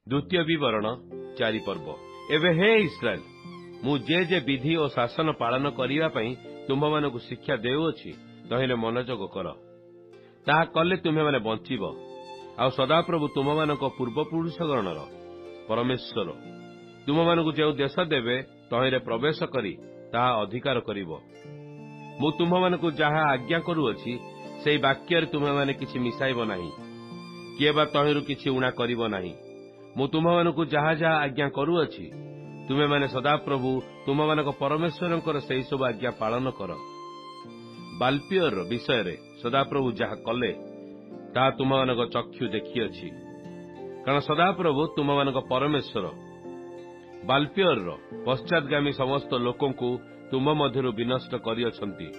द्वितीय विवरण 4 पर्व। एबे हे इस्राएल, मु जे विधि और शासन पालन करने तुम मानक शिक्षा देउछि तहिले मनोजोग कर, ताहा कले तुम्हें माने बंचिब। आ सदाप्रभु तुम मानक पूर्वपुरुषगणर परमेश्वर तुम मानक जो देश देवे तहिरे प्रवेश करी ताहा अधिकार करिब। मु तुम मानक जहा आज्ञा करुअछि सेई वाक्य तुम्हें माने किछि मिसाइब नाही, किए बा तहिरु किछि उणा करिब नाही। मु तुम मानक जहा जहा आज्ञा करुअछि तुमे माने सदाप्रभु तुम मानक परमेश्वरंकर सेई सब आज्ञा पालन कर। बालपियर विषय रे सदाप्रभु जहा कले ताहा तुम मानक चक्षु देखिअछि, कारण सदाप्रभु तुम मानक परमेश्वर बालपियर पश्चातगामी समस्त लोकंकु तुम मध्यरु विनष्ट करिअछंती।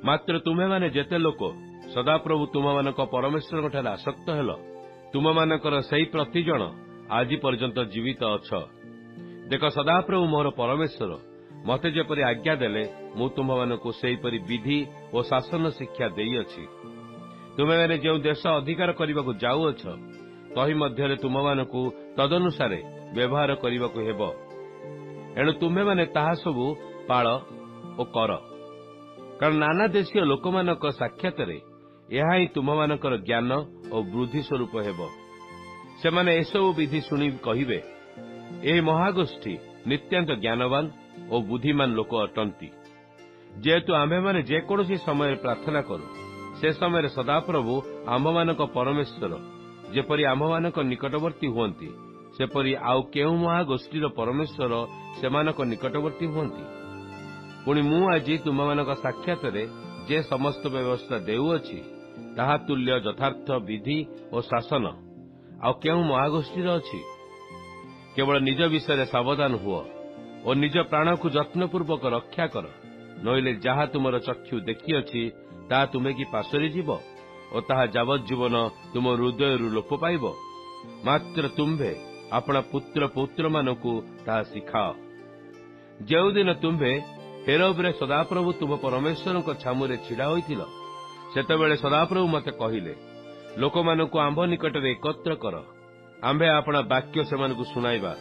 मात्र तुम्हें माने जेते लोक सदाप्रभु तुम मानक परमेश्वर ठारे आसक्त हेल, तुम मानकर सेई प्रतिजन आज पर्यंत जीवित अछ। देख सदाप्रभु मोर परमेश्वर मते जेपरि आज्ञा देले मु तुम मानक सेहीपरि विधि और शासन शिक्षा देइअछि। तुमे माने जो देश अधिकार करने जाऊअछ तही मध्य तुम मानक तदनुसार व्यवहार करने को हेब। एणु तुम्हें माने ताहा सबु पाळ ओ कर, कारण नाना देशीय लोक मानक साक्षात यह ही तुम मानकर ज्ञान और वृद्धि स्वरूप हेब। सेमाने एसबु विधि शुणी कहिबे, एही महागोष्ठी नित्यांत ज्ञानवान और बुद्धिमान लोक अटंती। जेहेतु आम्भे माने जेकोसी समय प्रार्थना करूँ से समय सदाप्रभु आम मानक परमेश्वर जेपरि आम मानक निकटवर्ती हुअंती सेपरि आउ केउ महागोष्ठीर परमेश्वर सेमानक निकटवर्ती हुअंती। पुणी मु आज तुम मानक साक्षात जे समस्त व्यवस्था देउअछि ताहा तुल्य यथार्थ विधि और शासन आउ केउ महागोष्ठीर अछि। केवल निज विषय सावधान हुओ और निज प्राण को जत्नपूर्वक रक्षा कर, नइले जहा तुमर चक्षु देखिअछि ताहा तुमे कि पासरी जीव और ताहा जावज्जीवन तुम हृदय लोप पाइब। मात्र तुम्भे अपना पुत्र पौत्र मानकु ताहा शिखाओ। जो दिन तुम्भे हेरोबरे सदाप्रभु तुम परमेश्वर छामुरे छिड़ा होइथिल, सेतबेले सदाप्रभु मते कहिले, लोक मानकु आंभ निकटरे एकत्र कर, आंभे अपना वाक्य सेमानकु सुनाइबा।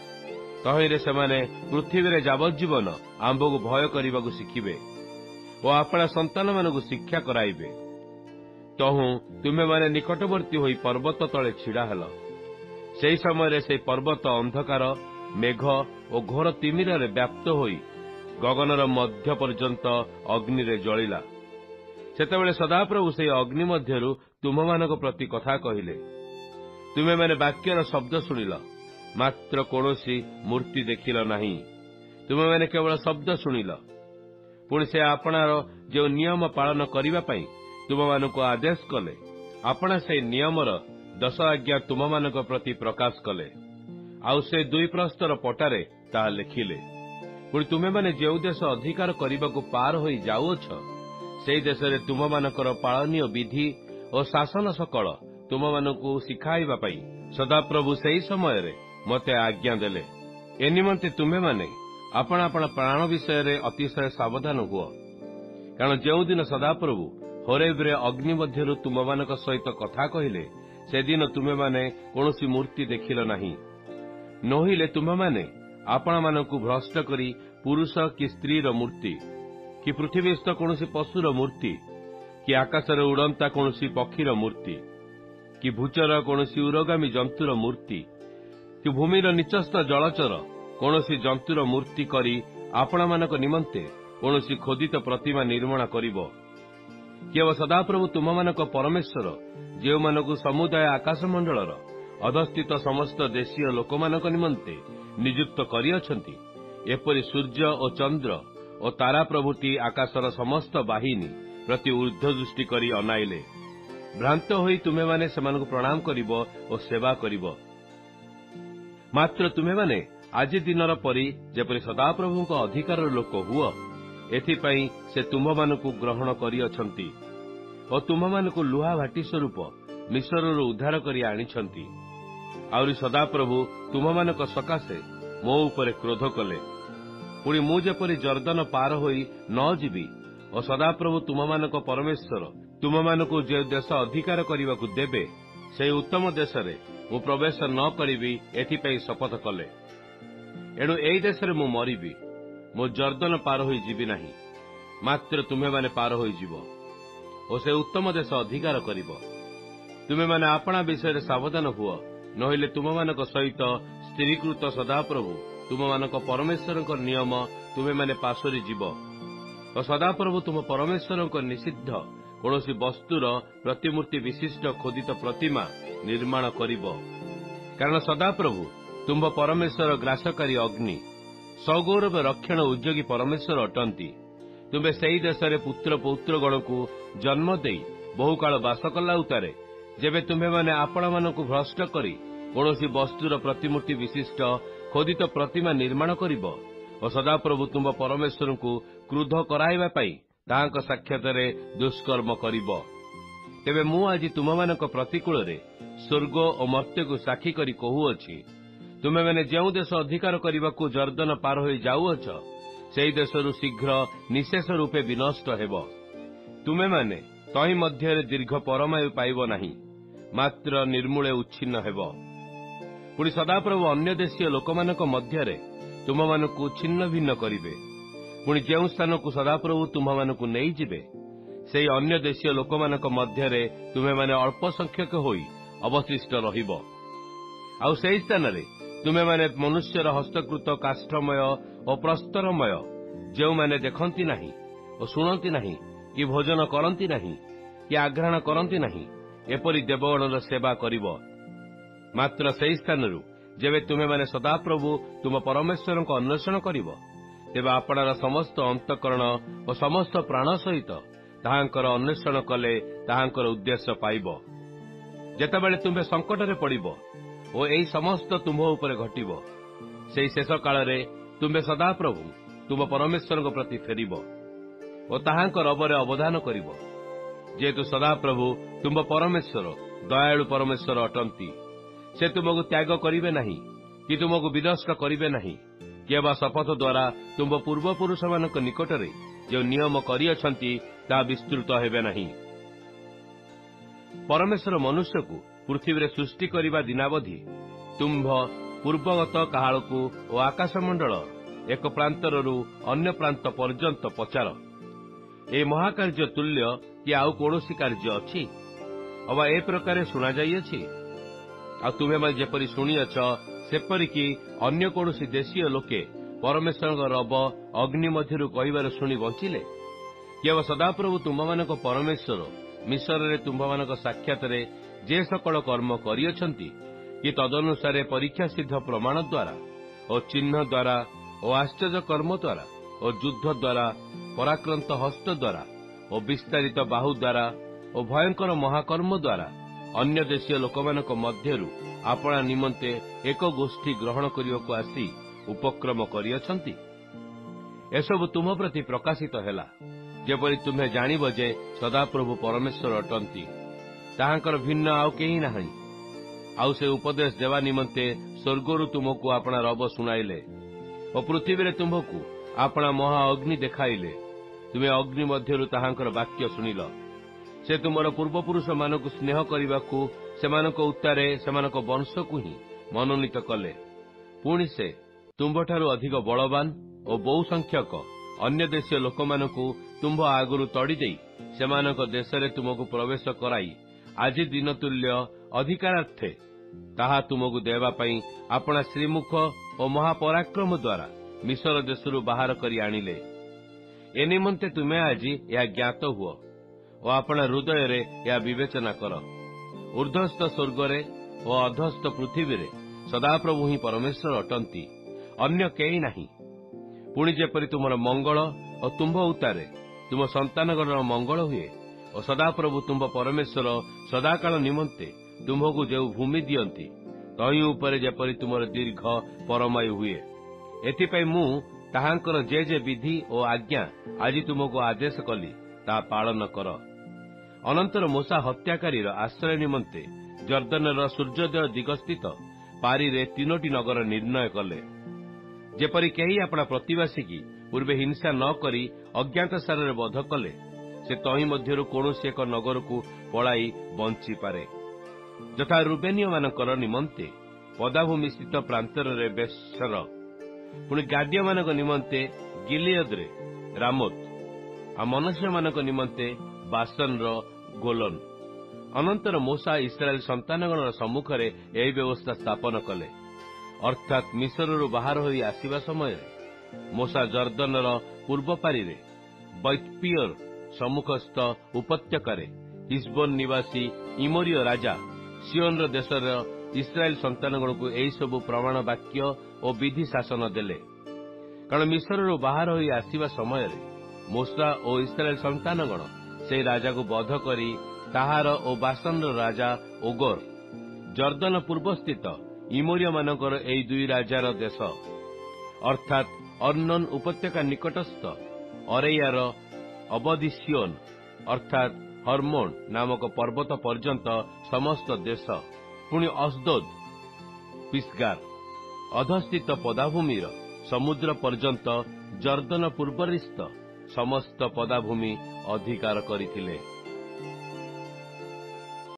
तहिरे सेमाने पृथ्वी रे जावज्जीवन आंभकु भय करिबाकु शिखिबे और अपना संतान मानकु शिक्षा कराइबे। तहु तुमे माने निकटवर्ती होई पर्वत तले छिड़ा हेल। सेई समय से पर्वत अंधकार मेघ और घोर तिमिर व्याप्त होई गगनर मध्य पर्यंत अग्नि रे जलिला। सेतेबेले सदाप्रभु से अग्नि मध्यरु तुम मानक प्रति कथा कहिले। तुमे माने वाक्यर शब्द शुणिल, मात्र कौनसी मूर्ति देखिल नाही। तुमे माने केवल शब्द शुणिल। पुणी से आपणार जो नियम पालन करिबा पई तुम मानक आदेश कले, आपणा से नियमर 10 आज्ञा तुम मानक प्रति प्रकाश कले, आउ से 2 प्रस्तर पटारे ता लिखिले। पुणी तुमे माने जो देश अधिकार करने को पार होई जाउछ से देश रे तुम मानकर पालनीय विधि और शासन सकल तुम मानकु शिखाइबा पई सदाप्रभु सेही समय रे मते आज्ञा देले। ए निमंते तुमे माने आपण आपण प्राण विषय रे अतिशय सावधान हुओ, कारण जो दिन सदाप्रभु होरेबरे अग्नि मध्यरु तुम मानक सहित कथा कहिले से दिन तुमे माने कौनसी मूर्ति देखिल नाही। नहिले तुम माने आपण मानकु भ्रष्ट करी पुरुष कि स्त्री रो मूर्ति कि पृथ्वीस्थ कौनसी पशुर मूर्ति कि आकाश रे उड़ंता कौनसी पक्षीर मूर्ति कि भूचर कौनसी उरगामी जंतुर मूर्ति कि भूमिर निचस्थ जलचर कौनसी जंतुर मूर्ति करी आपण मानक निमंते कौनसी खोदित प्रतिमा निर्माण करिवो। केवल सदाप्रभु तुम मानक परमेश्वर जे मानक समुदाय आकाशमंडलर अधस्थित समस्त देशीय लोक मानक निमंते नियुक्त करिअछंती, एपरि सूर्य और चंद्र और तारा प्रभृति आकाशर समस्त बाहिनी प्रति ऊर्ध्व दृष्टि करी अनाइले। भ्रांत होई तुमे माने सेमानकु प्रणाम करिवो और सेवा करिवो। मात्र तुमे माने आज दिनर परी जेपरि सदाप्रभुक अधिकार लोक हुओ, एथिपाई से तुम मानकु ग्रहण करिअछंती और तुम मानकु लुहा भाटी स्वरूप मिस्ररु उद्धार करी आनिछंती। आउरी सदाप्रभु तुम मानक सकाशे मो उपरे क्रोध कले। पुणी मु जेपरि जर्दन पार होई न जीवी और सदाप्रभु तुम मानक परमेश्वर तुम मानकु जे देश अधिकार करने को देबे ସେହି ଉତ୍ତମ ଦେଶରେ ମୁଁ ପ୍ରବେଶ ନ କରିବି ଏଥିପାଇଁ ଶପଥ କଲେ। ଏଣୁ ଏହି ଦେଶରେ ମୁଁ ମରିବି, ମୁଁ ଜର୍ଦ୍ଦନ ପାର ହୋଇ ଯିବି ନାହିଁ, ମାତ୍ର ତୁମେମାନେ ପାର ହୋଇଯିବ ଓ ସେ ଉତ୍ତମ ଦେଶ ଅଧିକାର କରିବ। ତୁମେମାନେ ଆପଣା ବିଷୟରେ ସାବଧାନ ହୁଅ, ନହେଲେ ତୁମମାନଙ୍କ ସହିତ ସ୍ଥିରୀକୃତ ସଦାପ୍ରଭୁ ତୁମମାନଙ୍କ ପରମେଶ୍ୱରଙ୍କ ନିୟମ ତୁମେମାନେ ପାଶୋରି ଯିବ ଓ ସଦାପ୍ରଭୁ ତୁମ ପରମେଶ୍ୱରଙ୍କ ନିଷିଦ୍ଧ କୌଣସି ବସ୍ତୁର ପ୍ରତିମୂର୍ତ୍ତି ବିଶିଷ୍ଟ ଖୋଦିତ ପ୍ରତିମା ନିର୍ମାଣ କରିବ। କାରଣ ସଦାପ୍ରଭୁ ତୁମ୍ଭ ପରମେଶ୍ୱର ଗ୍ରାସକାରୀ ଅଗ୍ନି, ସଗୌରବ ରକ୍ଷଣ ଉଦ୍ୟୋଗୀ ପରମେଶ୍ୱର ଅଟନ୍ତି। ତୁମେ ସେହି ଦେଶରେ ପୁତ୍ର ପୌତ୍ରଗଣକୁ ଜନ୍ମ ଦେଇ ବହୁକାଳ ବାସ କଲା ଉତ୍ତାରେ ଯେବେ ତୁମ୍ଭେମାନେ ଆପଣମାନଙ୍କୁ ଭ୍ରଷ୍ଟ କରି କୌଣସି ବସ୍ତୁର ପ୍ରତିମୂର୍ତ୍ତି ବିଶିଷ୍ଟ ଖୋଦିତ ପ୍ରତିମା ନିର୍ମାଣ କରିବ ଓ ସଦାପ୍ରଭୁ ତୁମ୍ଭ ପରମେଶ୍ୱରଙ୍କୁ କ୍ରୁଦ୍ଧ କରାଇବା ପାଇଁ ତାହାଙ୍କ ସାକ୍ଷାତରେ ଦୁଷ୍କର୍ମ କରିବ, ତେବେ ମୁଁ ଆଜି ତୁମମାନଙ୍କ ପ୍ରତିକୂଳରେ ସ୍ୱର୍ଗ ଓ ମର୍ତ୍ତ୍ୟକୁ ସାକ୍ଷୀ କରି କହୁଅଛି, ତୁମେମାନେ ଯେଉଁ ଦେଶ ଅଧିକାର କରିବାକୁ ଜର୍ଦ୍ଦନ ପାର ହୋଇ ଯାଉଅଛ, ସେହି ଦେଶରୁ ଶୀଘ୍ର ନିଃଶେଷ ରୂପେ ବିନଷ୍ଟ ହେବ। ତୁମେମାନେ ତହିଁ ମଧ୍ୟରେ ଦୀର୍ଘ ପରମାୟୁ ପାଇବ ନାହିଁ, ମାତ୍ର ନିର୍ମୂଳେ ଉଚ୍ଛିନ୍ନ ହେବ। ପୁଣି ସଦାପ୍ରଭୁ ଅନ୍ୟ ଦେଶୀୟ ଲୋକମାନଙ୍କ ମଧ୍ୟରେ ତୁମମାନଙ୍କୁ ଛିନ୍ନ ଭିନ୍ନ କରିବେ। ପୁଣି ଯେଉଁ ସ୍ଥାନକୁ ସଦାପ୍ରଭୁ ତୁମମାନଙ୍କୁ ନେଇଯିବେ, ସେହି ଅନ୍ୟ ଦେଶୀୟ ଲୋକମାନଙ୍କ ମଧ୍ୟରେ ତୁମେମାନେ ଅଳ୍ପ ସଂଖ୍ୟକ ହୋଇ ଅବଶିଷ୍ଟ ରହିବ। ଆଉ ସେହି ସ୍ଥାନରେ ତୁମେମାନେ ମନୁଷ୍ୟର ହସ୍ତକୃତ କାଷ୍ଠମୟ ଓ ପ୍ରସ୍ତରମୟ, ଯେଉଁମାନେ ଦେଖନ୍ତି ନାହିଁ ଓ ଶୁଣନ୍ତି ନାହିଁ, କି ଭୋଜନ କରନ୍ତି ନାହିଁ, କି ଆଘ୍ରାଣ କରନ୍ତି ନାହିଁ, ଏପରି ଦେବଗଣର ସେବା କରିବ। ମାତ୍ର ସେହି ସ୍ଥାନରୁ ଯେବେ ତୁମେମାନେ ସଦାପ୍ରଭୁ ତୁମ ପରମେଶ୍ୱରଙ୍କ ଅନ୍ୱେଷଣ କରିବ, ତେବେ ଆପଣାର ସମସ୍ତ ଅନ୍ତଃକରଣ ଓ ସମସ୍ତ ପ୍ରାଣ ସହିତ ତାହାଙ୍କର ଅନ୍ୱେଷଣ କଲେ ତାହାଙ୍କର ଉଦ୍ଦେଶ୍ୟ ପାଇବ। ଯେତେବେଳେ ତୁମ୍ଭେ ସଙ୍କଟରେ ପଡ଼ିବ ଓ ଏହି ସମସ୍ତ ତୁମ୍ଭ ଉପରେ ଘଟିବ, ସେହି ଶେଷ କାଳରେ ତୁମ୍ଭେ ସଦାପ୍ରଭୁ ତୁମ ପରମେଶ୍ୱରଙ୍କ ପ୍ରତି ଫେରିବ ଓ ତାହାଙ୍କ ରବରେ ଅବଦାନ କରିବ। ଯେହେତୁ ସଦାପ୍ରଭୁ ତୁମ୍ଭ ପରମେଶ୍ୱର ଦୟାଳୁ ପରମେଶ୍ୱର ଅଟନ୍ତି, ସେ ତୁମକୁ ତ୍ୟାଗ କରିବେ ନାହିଁ କି ତୁମକୁ ବିନଷ୍ଟ କରିବେ ନାହିଁ, କିମ୍ବା ଶପଥ ଦ୍ୱାରା ତୁମ୍ଭ ପୂର୍ବପୁରୁଷମାନଙ୍କ ନିକଟରେ ଯେଉଁ ନିୟମ କରିଅଛନ୍ତି ତାହା ବିସ୍ତୃତ ହେବେ ନାହିଁ। ପରମେଶ୍ୱର ମନୁଷ୍ୟକୁ ପୃଥିବୀରେ ସୃଷ୍ଟି କରିବା ଦିନାବଧି ତୁମ୍ଭ ପୂର୍ବଗତ କାଳକୁ ଓ ଆକାଶମଣ୍ଡଳ ଏକ ପ୍ରାନ୍ତରରୁ ଅନ୍ୟ ପ୍ରାନ୍ତ ପର୍ଯ୍ୟନ୍ତ ପଚାର, ଏହି ମହାକାର୍ଯ୍ୟ ତୁଲ୍ୟ କି ଆଉ କୌଣସି କାର୍ଯ୍ୟ ଅଛି? ଅବା ଏ ପ୍ରକାରେ ଶୁଣାଯାଇଅଛି? ଆଉ ତୁମେମାନେ ଯେପରି ଶୁଣିଅଛ, ସେପରିକି ଅନ୍ୟ କୌଣସି ଦେଶୀୟ ଲୋକେ ପରମେଶ୍ୱରଙ୍କ ରବ ଅଗ୍ନି ମଧ୍ୟରୁ କହିବାର ଶୁଣି ବଞ୍ଚିଲେ? କେବଳ ସଦାପ୍ରଭୁ ତୁମ୍ଭମାନଙ୍କ ପରମେଶ୍ୱର ମିଶରରେ ତୁମ୍ଭମାନଙ୍କ ସାକ୍ଷାତରେ ଯେ ସକଳ କର୍ମ କରିଅଛନ୍ତି, କି ତଦନୁସାରେ ପରୀକ୍ଷା ସିଦ୍ଧ ପ୍ରମାଣ ଦ୍ୱାରା ଓ ଚିହ୍ନ ଦ୍ୱାରା ଓ ଆଶ୍ଚର୍ଯ୍ୟ କର୍ମ ଦ୍ୱାରା ଓ ଯୁଦ୍ଧ ଦ୍ୱାରା, ପରାକ୍ରାନ୍ତ ହସ୍ତ ଦ୍ୱାରା ଓ ବିସ୍ତାରିତ ବାହୁ ଦ୍ୱାରା ଓ ଭୟଙ୍କର ମହାକର୍ମ ଦ୍ୱାରା ଅନ୍ୟ ଦେଶୀୟ ଲୋକମାନଙ୍କ ମଧ୍ୟରୁ ଆପଣା ନିମନ୍ତେ ଏକ ଗୋଷ୍ଠୀ ଗ୍ରହଣ କରିବାକୁ ଆସି ଉପକ୍ରମ କରିଅଛନ୍ତି। ଏସବୁ ତୁମ ପ୍ରତି ପ୍ରକାଶିତ ହେଲା, ଯେପରି ତୁମେ ଜାଣିବ ଯେ ସଦାପ୍ରଭୁ ପରମେଶ୍ୱର ଅଟନ୍ତି, ତାହାଙ୍କର ଭିନ୍ନ ଆଉ କେହି ନାହିଁ। ଆଉ ସେ ଉପଦେଶ ଦେବା ନିମନ୍ତେ ସ୍ୱର୍ଗରୁ ତୁମକୁ ଆପଣା ରବ ଶୁଣାଇଲେ ଓ ପୃଥିବୀରେ ତୁମ୍ଭକୁ ଆପଣା ମହା ଅଗ୍ନି ଦେଖାଇଲେ। ତୁମେ ଅଗ୍ନି ମଧ୍ୟରୁ ତାହାଙ୍କର ବାକ୍ୟ ଶୁଣିଲ। ସେ ତୁମର ପୂର୍ବପୁରୁଷମାନଙ୍କୁ ସ୍ନେହ କରିବାକୁ ସେମାନଙ୍କ ଉତ୍ତାରେ ସେମାନଙ୍କ ବଂଶକୁ ହିଁ ମନୋନୀତ କଲେ। ପୁଣି ସେ ତୁମ୍ଭଠାରୁ ଅଧିକ ବଳବାନ ଓ ବହୁ ସଂଖ୍ୟକ ଅନ୍ୟ ଦେଶୀୟ ଲୋକମାନଙ୍କୁ ତୁମ୍ଭ ଆଗରୁ ତଡ଼ିଦେଇ ସେମାନଙ୍କ ଦେଶରେ ତୁମକୁ ପ୍ରବେଶ କରାଇ ଆଜି ଦିନ ତୁଲ୍ୟ ଅଧିକାରାର୍ଥେ ତାହା ତୁମକୁ ଦେବା ପାଇଁ ଆପଣା ଶ୍ରୀମୁଖ ଓ ମହାପରାକ୍ରମ ଦ୍ୱାରା ମିଶର ଦେଶରୁ ବାହାର କରି ଆଣିଲେ। ଏ ନିମନ୍ତେ ତୁମେ ଆଜି ଏହା ଜ୍ଞାତ ହୁଅ ଓ ଆପଣା ହୃଦୟରେ ଏହା ବିବେଚନା କର। ଊର୍ଦ୍ଧ୍ୱସ୍ଥ ସ୍ୱର୍ଗରେ ଓ ଅଧସ୍ଥ ପୃଥିବୀରେ ସଦାପ୍ରଭୁ ହିଁ ପରମେଶ୍ୱର ଅଟନ୍ତି, ଅନ୍ୟ କେହି ନାହିଁ। ପୁଣି ଯେପରି ତୁମର ମଙ୍ଗଳ ଓ ତୁମ୍ଭ ଉତ୍ତାରେ ତୁମ ସନ୍ତାନଗଣର ମଙ୍ଗଳ ହୁଏ ଓ ସଦାପ୍ରଭୁ ତୁମ୍ଭ ପରମେଶ୍ୱର ସଦାକାଳ ନିମନ୍ତେ ତୁମ୍ଭକୁ ଯେଉଁ ଭୂମି ଦିଅନ୍ତି, ତହିଁ ଉପରେ ଯେପରି ତୁମର ଦୀର୍ଘ ପରମାୟୁ ହୁଏ, ଏଥିପାଇଁ ମୁଁ ତାହାଙ୍କର ଯେ ବିଧି ଓ ଆଜ୍ଞା ଆଜି ତୁମକୁ ଆଦେଶ କଲି, ତାହା ପାଳନ କର। ଅନନ୍ତର ମୂଷା ହତ୍ୟାକାରୀର ଆଶ୍ରୟ ନିମନ୍ତେ ଜର୍ଦ୍ଦନର ସୂର୍ଯ୍ୟୋଦୟ ଦିଗସ୍ଥିତ ପାରିରେ 3ଟି ନଗର ନିର୍ଣ୍ଣୟ କଲେ, ଯେପରି କେହି ଆପଣା ପ୍ରତିବାସୀକି ପୂର୍ବେ ହିଂସା ନ କରି ଅଜ୍ଞାତସାରରେ ବଧ କଲେ, ସେ ତହିଁ ମଧ୍ୟରୁ କୌଣସି ଏକ ନଗରକୁ ପଳାଇ ବଞ୍ଚିପାରେ। ଯଥା ରୁବେନୀୟମାନଙ୍କର ନିମନ୍ତେ ପଦାଭୂମିସ୍ଥିତ ପ୍ରାନ୍ତରରେ ବେସର, ପୁଣି ଗାଦ୍ୟମାନଙ୍କ ନିମନ୍ତେ ଗିଲିୟଦରେ ରାମୋତ୍, ଆଉ ମନୁଷ୍ୟମାନଙ୍କ ନିମନ୍ତେ ବାସନର ଗୋଲନ। ଅନନ୍ତର ମୂଷା ଇସ୍ରାଏଲ ସନ୍ତାନଗଣର ସମ୍ମୁଖରେ ଏହି ବ୍ୟବସ୍ଥା ସ୍ଥାପନ କଲେ। ଅର୍ଥାତ୍ ମିଶ୍ରରୁ ବାହାର ହୋଇ ଆସିବା ସମୟରେ ମୂଷା ଜର୍ଦ୍ଦନର ପୂର୍ବ ପାରିରେ ବୈତପିଓର ସମ୍ମୁଖସ୍ଥ ଉପତ୍ୟକାରେ ହିସବୋନ ନିବାସୀ ଇମୋରୀୟ ରାଜା ସିଓନର ଦେଶର ଇସ୍ରାଏଲ ସନ୍ତାନଗଣକୁ ଏହିସବୁ ପ୍ରମାଣ ବାକ୍ୟ ଓ ବିଧି ଶାସନ ଦେଲେ। କାରଣ ମିଶ୍ରରୁ ବାହାର ହୋଇ ଆସିବା ସମୟରେ ମୂଷା ଓ ଇସ୍ରାଏଲ ସନ୍ତାନଗଣ ସେହି ରାଜାକୁ ବଧ କରି ତାହାର ଓ ବାସନର ରାଜା ଓଗର, ଜର୍ଦ୍ଦନ ପୂର୍ବସ୍ଥିତ ଇମୋରୀୟମାନଙ୍କର ଏହି ଦୁଇ ରାଜାର ଦେଶ ଅର୍ଥାତ୍ ଅର୍ଣ୍ଣୋନ ଉପତ୍ୟକା ନିକଟସ୍ଥ ଅରେୟାର ଅବଧି ସିଓନ ଅର୍ଥାତ୍ ହର୍ମୋନ ନାମକ ପର୍ବତ ପର୍ଯ୍ୟନ୍ତ ସମସ୍ତ ଦେଶ, ପୁଣି ଅସଦୋଦ, ପିସ୍ଗାର ଅଧସ୍ଥିତ ପଦାଭୂମିର ସମୁଦ୍ର ପର୍ଯ୍ୟନ୍ତ ଜର୍ଦ୍ଦନ ପୂର୍ବରିସ୍ଥ ସମସ୍ତ ପଦାଭୂମି ଅଧିକାର କରିଥିଲେ।